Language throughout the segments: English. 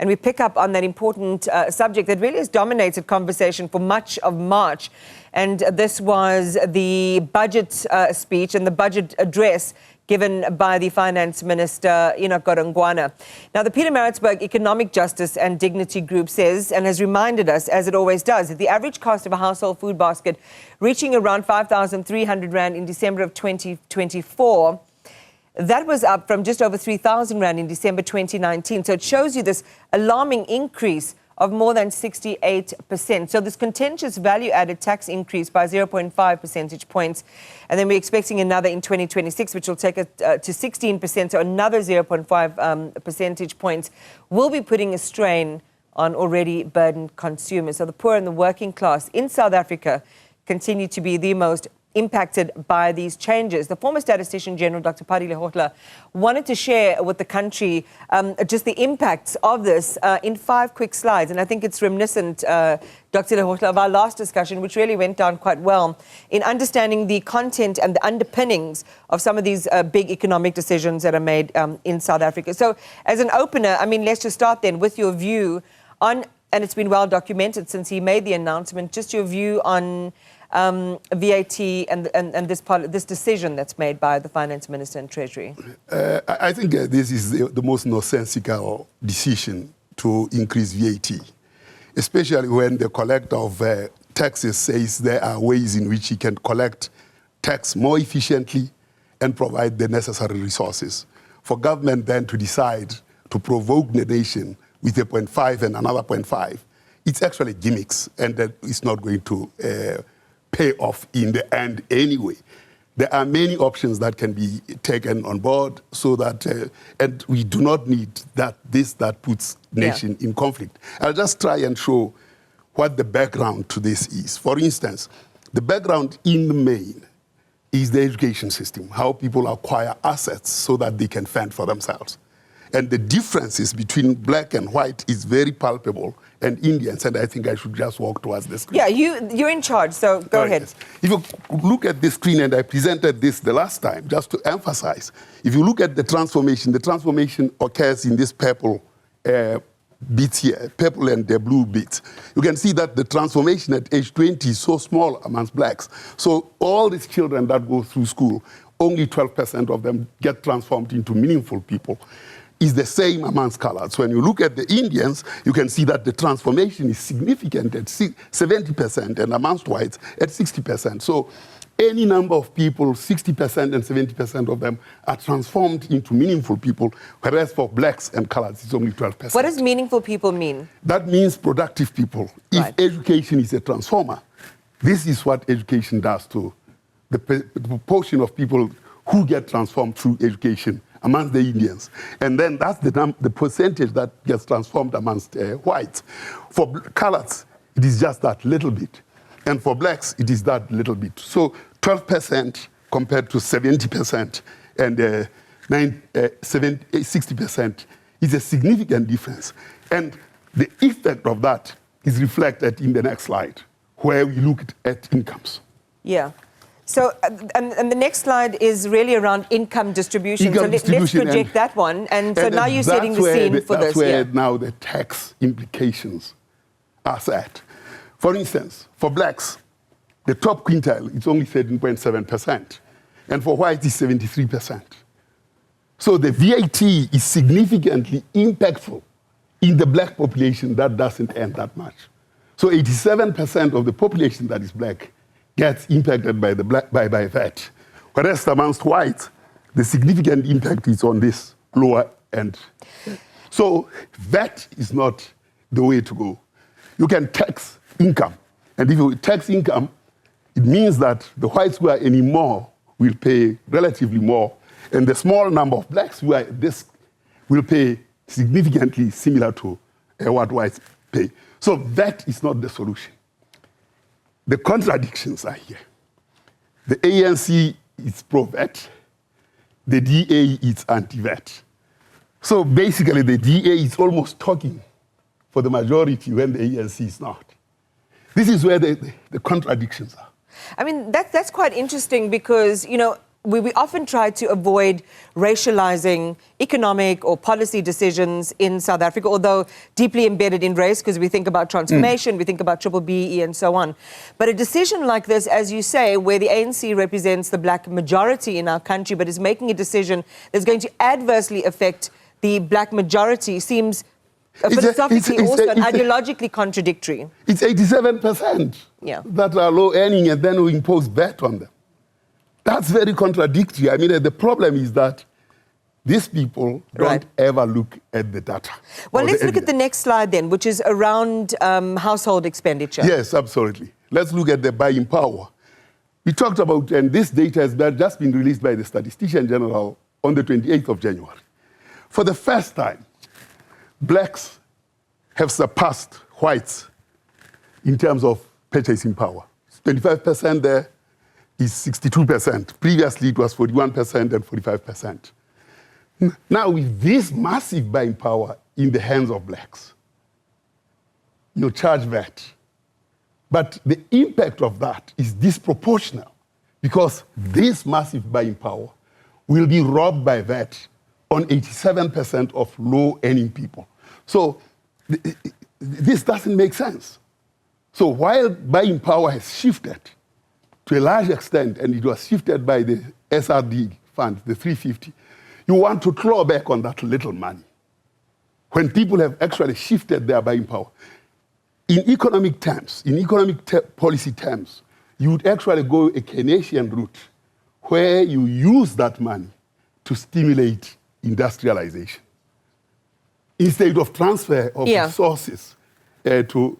and we pick up on that important subject that really has dominated conversation for much of March. And this was the budget speech and the budget address given by the Finance Minister, Iman. Now, the Pietermaritzburg Economic Justice and Dignity Group says, and has reminded us, as it always does, that the average cost of a household food basket reaching around 5,300 Rand in December of 2024, that was up from just over 3,000 Rand in December 2019. So it shows you this alarming increase of more than 68%. So this contentious value-added tax increase by 0.5 percentage points, and then we're expecting another in 2026, which will take it to 16%, so another 0.5 percentage points, will be putting a strain on already burdened consumers. So the poor and the working class in South Africa continue to be the most impacted by these changes. The former Statistician General, Dr. Pali Lehohla, wanted to share with the country just the impacts of this in 5 quick slides. And I think it's reminiscent, Dr. Lehohla, of our last discussion, which really went down quite well in understanding the content and the underpinnings of some of these big economic decisions that are made in South Africa. So as an opener, I mean, let's just start then with your view on, and it's been well documented since he made the announcement, just your view on VAT and this decision that's made by the Finance Minister and Treasury? I think this is the most nonsensical decision to increase VAT, especially when the collector of taxes says there are ways in which he can collect tax more efficiently and provide the necessary resources. For government then to decide to provoke the nation with a 0.5 and another 0.5, it's actually gimmicks, and that is not going to pay off in the end anyway. There are many options that can be taken on board so that, and we do not need that puts nation in conflict. I'll just try and show what the background to this is. For instance, the background in the main is the education system, how people acquire assets so that they can fend for themselves. And the differences between black and white is very palpable, and Indians, and I think I should just walk towards the screen. Yeah, you're in charge, so go ahead. Yes. If you look at the screen, and I presented this the last time, just to emphasize, if you look at the transformation occurs in this purple bits here, purple and the blue bits. You can see that the transformation at age 20 is so small amongst blacks. So all these children that go through school, only 12% of them get transformed into meaningful people. Is the same amongst colors. When you look at the Indians, you can see that the transformation is significant at 70% and amongst whites at 60%. So any number of people, 60% and 70% of them are transformed into meaningful people, whereas for blacks and colors, it's only 12%. What does meaningful people mean? That means productive people. Right. If education is a transformer, this is what education does to the proportion of people who get transformed through education amongst the Indians. And then that's the percentage that gets transformed amongst whites. For colors, it is just that little bit. And for blacks, it is that little bit. So 12% compared to 70% and 60% is a significant difference. And the effect of that is reflected in the next slide, where we look at incomes. Yeah. So, and the next slide is really around income distribution. Let's project that one. And so now you're setting the scene for this. That's where now the tax implications are set. For instance, for blacks, the top quintile is only 13.7%. And for whites, it's 73%. So the VAT is significantly impactful in the black population that doesn't earn that much. So 87% of the population that is black gets impacted by by VAT. Whereas amongst whites, the significant impact is on this lower end. So VAT is not the way to go. You can tax income. And if you tax income, it means that the whites who are earning more will pay relatively more. And the small number of blacks who are this will pay significantly similar to what whites pay. So that is not the solution. The contradictions are here. The ANC is pro-VAT. The DA is anti-VAT. So basically, the DA is almost talking for the majority when the ANC is not. This is where the contradictions are. I mean, that's quite interesting because, you know, we often try to avoid racializing economic or policy decisions in South Africa, although deeply embedded in race, because we think about transformation, we think about triple BE and so on. But a decision like this, as you say, where the ANC represents the black majority in our country, but is making a decision that's going to adversely affect the black majority, seems philosophically also and ideologically contradictory. It's 87% that are low earning, and then we impose VAT on them. That's very contradictory. I mean, the problem is that these people don't ever look at the data. Well, let's look at the next slide then, which is around household expenditure. Yes, absolutely. Let's look at the buying power. We talked about, and this data has just been released by the Statistician General on the 28th of January. For the first time, blacks have surpassed whites in terms of purchasing power. 25% there. Is 62%. Previously, it was 41% and 45%. Now, with this massive buying power in the hands of blacks, you charge VAT. But the impact of that is disproportional because this massive buying power will be robbed by VAT on 87% of low-earning people. So this doesn't make sense. So while buying power has shifted, to a large extent, and it was shifted by the SRD fund, the 350, you want to claw back on that little money. When people have actually shifted their buying power. In economic terms, in economic policy terms, you would actually go a Keynesian route where you use that money to stimulate industrialization instead of transfer of resources to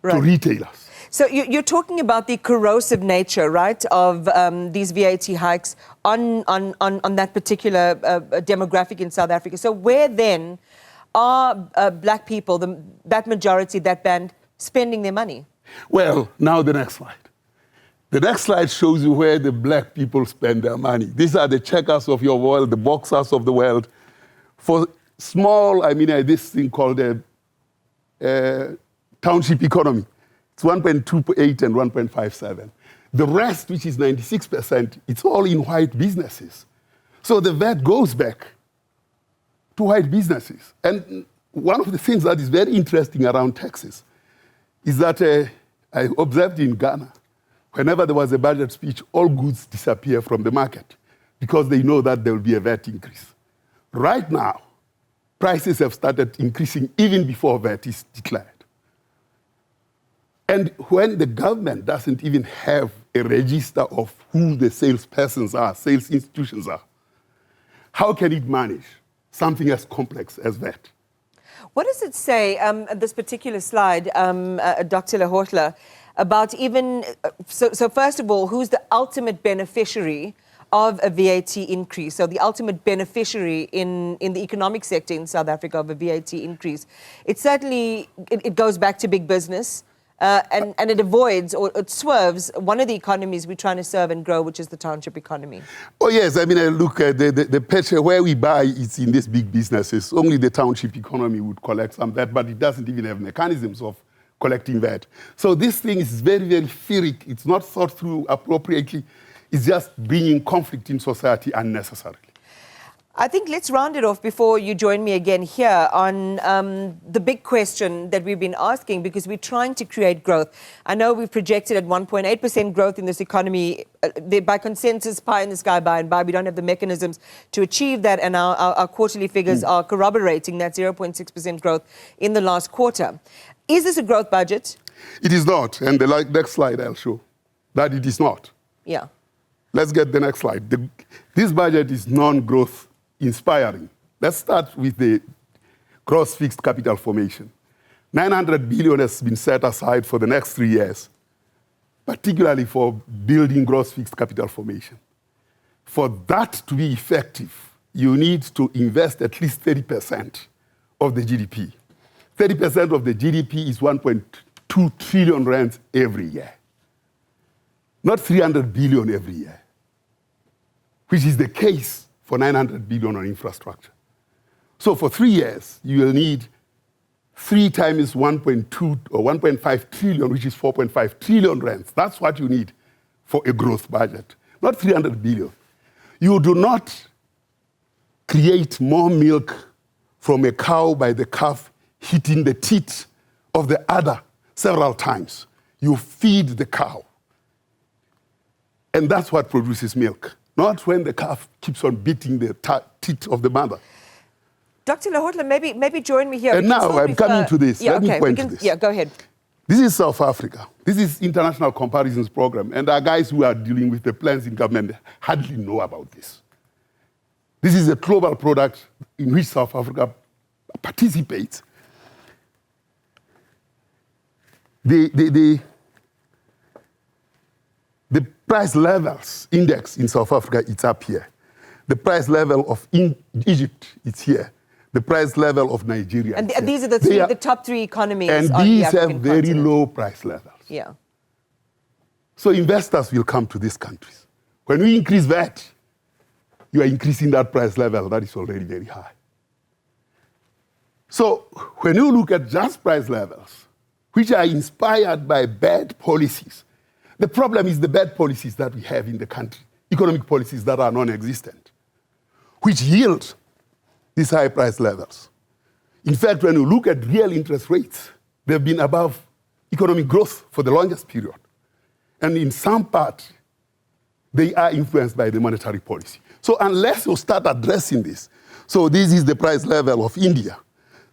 retailers. So you're talking about the corrosive nature, right, of these VAT hikes on that particular demographic in South Africa. So where then are black people, that majority, that band, spending their money? Well, now the next slide. The next slide shows you where the black people spend their money. These are the checkers of your world, the boxers of the world. For small, I mean, this thing called a township economy. It's 1.28 and 1.57. The rest, which is 96%, it's all in white businesses. So the VAT goes back to white businesses. And one of the things that is very interesting around taxes is that I observed in Ghana, whenever there was a budget speech, all goods disappear from the market because they know that there will be a VAT increase. Right now, prices have started increasing even before VAT is declared. And when the government doesn't even have a register of who the salespersons are, sales institutions are, how can it manage something as complex as that? What does it say, this particular slide, Dr. Lehohla, about even, so first of all, who's the ultimate beneficiary of a VAT increase? So the ultimate beneficiary in the economic sector in South Africa of a VAT increase. It certainly, it goes back to big business. And it avoids or it swerves one of the economies we're trying to serve and grow, which is the township economy. Oh, yes. I mean, look, the petrol where we buy is in these big businesses. Only the township economy would collect some VAT, but it doesn't even have mechanisms of collecting VAT. So this thing is very, very theoric. It's not thought through appropriately. It's just bringing conflict in society unnecessarily. I think let's round it off before you join me again here on the big question that we've been asking, because we're trying to create growth. I know we've projected at 1.8% growth in this economy. By consensus, pie in the sky, by and by. We don't have the mechanisms to achieve that, and our quarterly figures are corroborating that 0.6% growth in the last quarter. Is this a growth budget? It is not. And the next slide I'll show that it is not. Yeah. Let's get the next slide. This budget is non-growth inspiring. Let's start with the gross fixed capital formation. 900 billion has been set aside for the next 3 years, particularly for building gross fixed capital formation. For that to be effective, you need to invest at least 30% of the GDP. 30% of the GDP is 1.2 trillion rands every year. Not 300 billion every year, which is the case for 900 billion on infrastructure. So for 3 years, you will need 3 times 1.2 or 1.5 trillion, which is 4.5 trillion rands. That's what you need for a growth budget. Not 300 billion, You do not create more milk from a cow by the calf hitting the teat of the udder several times. You feed the cow. And that's what produces milk, not when the calf keeps on beating the teat of the mother. Dr. Lehohla, maybe join me here. And now I'm coming to this. Yeah, Let me point to this. Yeah, go ahead. This is South Africa. This is International Comparisons Program. And our guys who are dealing with the plans in government hardly know about this. This is a global product in which South Africa participates. The price levels index in South Africa, it's up here. The price level of Egypt, it's here. The price level of Nigeria. And these are the top three economies and on these the African have very continent. low price levels. Yeah. So investors will come to these countries. When we increase VAT, you are increasing that price level that is already very high. So when you look at just price levels, which are inspired by bad policies, the problem is the bad policies that we have in the country, economic policies that are non-existent, which yield these high price levels. In fact, when you look at real interest rates, they've been above economic growth for the longest period. And in some part, they are influenced by the monetary policy. So unless you start addressing this, so this is the price level of India.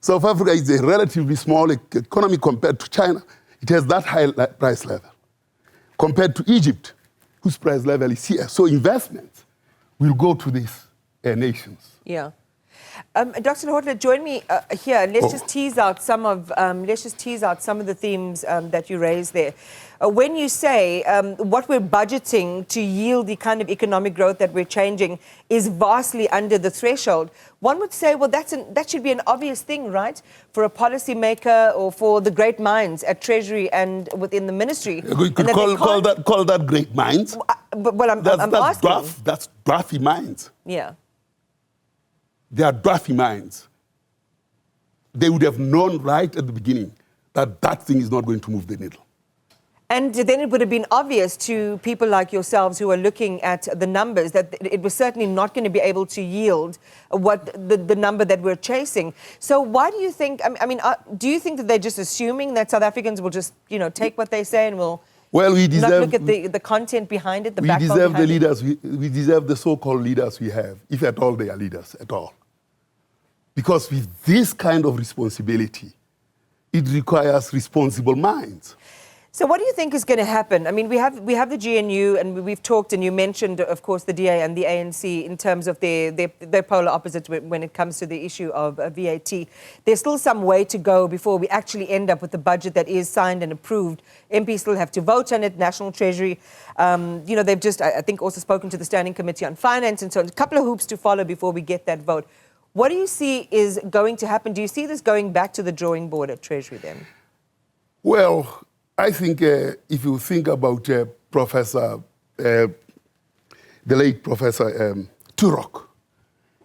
South Africa is a relatively small economy compared to China. It has that high price level. Compared to Egypt, whose price level is here. So investments will go to these nations. Yeah. Dr. Lehohla, join me here. Let's just tease out some of the themes that you raised there. When you say what we're budgeting to yield the kind of economic growth that we're changing is vastly under the threshold, one would say, well, that should be an obvious thing, right, for a policymaker or for the great minds at Treasury and within the ministry. You could call that great minds. Well, I'm asking. That's drafty minds. Yeah. They are drafty minds. They would have known right at the beginning that that thing is not going to move the needle. And then it would have been obvious to people like yourselves who are looking at the numbers that it was certainly not going to be able to yield what the number that we're chasing. So why do you think, do you think that they're just assuming that South Africans will just, take what they say and will not look at the content behind it, the background behind it? We deserve the so-called leaders we have, if at all they are leaders at all. Because with this kind of responsibility, it requires responsible minds. So what do you think is going to happen? I mean, we have the GNU, and we've talked, and you mentioned, of course, the DA and the ANC in terms of their polar opposites when it comes to the issue of VAT. There's still some way to go before we actually end up with the budget that is signed and approved. MPs still have to vote on it, National Treasury. They've just, I think, also spoken to the Standing Committee on Finance, and so on. A couple of hoops to follow before we get that vote. What do you see is going to happen? Do you see this going back to the drawing board at Treasury then? Well, I think if you think about the late Professor Turok,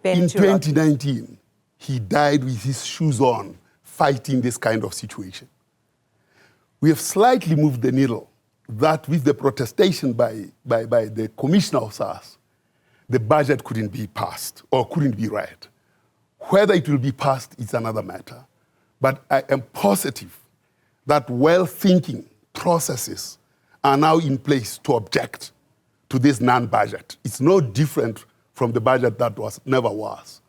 in 2019, he died with his shoes on, fighting this kind of situation. We have slightly moved the needle that with the protestation by the commissioner of SARS, the budget couldn't be passed or couldn't be read. Whether it will be passed is another matter. But I am positive that well-thinking processes are now in place to object to this non-budget. It's no different from the budget that never was.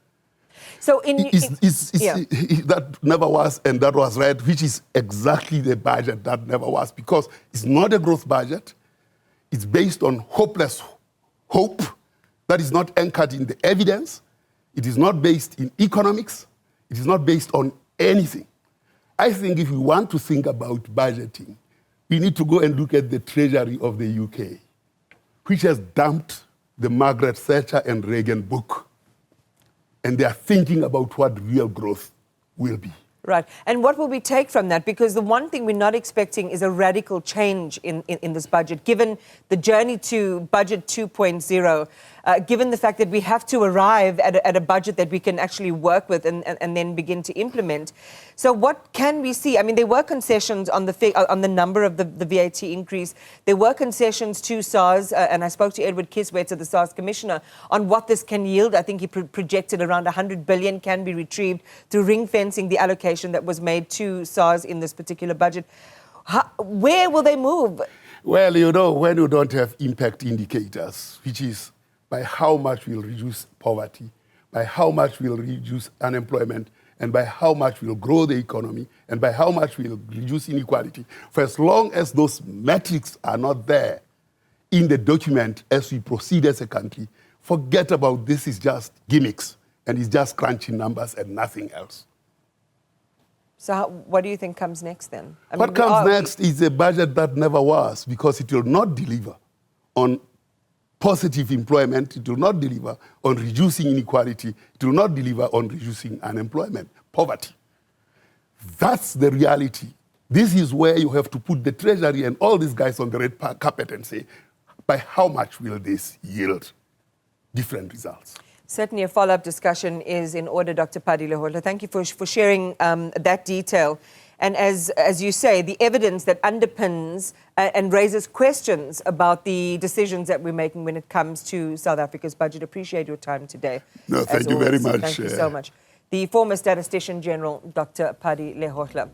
So that never was and that was read, which is exactly the budget that never was, because it's not a growth budget. It's based on hopeless hope that is not anchored in the evidence. It is not based in economics. It is not based on anything. I think if we want to think about budgeting, we need to go and look at the Treasury of the UK, which has dumped the Margaret Thatcher and Reagan book. And they are thinking about what real growth will be. Right. And what will we take from that? Because the one thing we're not expecting is a radical change in this budget, given the journey to budget 2.0. given the fact that we have to arrive at a budget that we can actually work with and then begin to implement. So what can we see? I mean, there were concessions on the number of the VAT increase. There were concessions to SARS, and I spoke to Edward Kiswetzer, the SARS commissioner, on what this can yield. I think he projected around 100 billion can be retrieved through ring fencing the allocation that was made to SARS in this particular budget. Where will they move? Well, you know, when you don't have impact indicators, which is by how much we'll reduce poverty, by how much we'll reduce unemployment, and by how much we'll grow the economy, and by how much we'll reduce inequality, for as long as those metrics are not there in the document as we proceed as a country, forget about this is just gimmicks, and it's just crunching numbers and nothing else. So what do you think comes next then? What comes next is a budget that never was, because it will not deliver on positive employment, it will not deliver on reducing inequality, it will not deliver on reducing unemployment, poverty. That's the reality. This is where you have to put the Treasury and all these guys on the red carpet and say, by how much will this yield different results? Certainly a follow-up discussion is in order, Dr. Pali Lehohla. Thank you for sharing that detail. And as you say, the evidence that underpins and raises questions about the decisions that we're making when it comes to South Africa's budget. Appreciate your time today. No, thank you very much. Thank you so much. The former Statistician General, Dr. Pali Lehohla.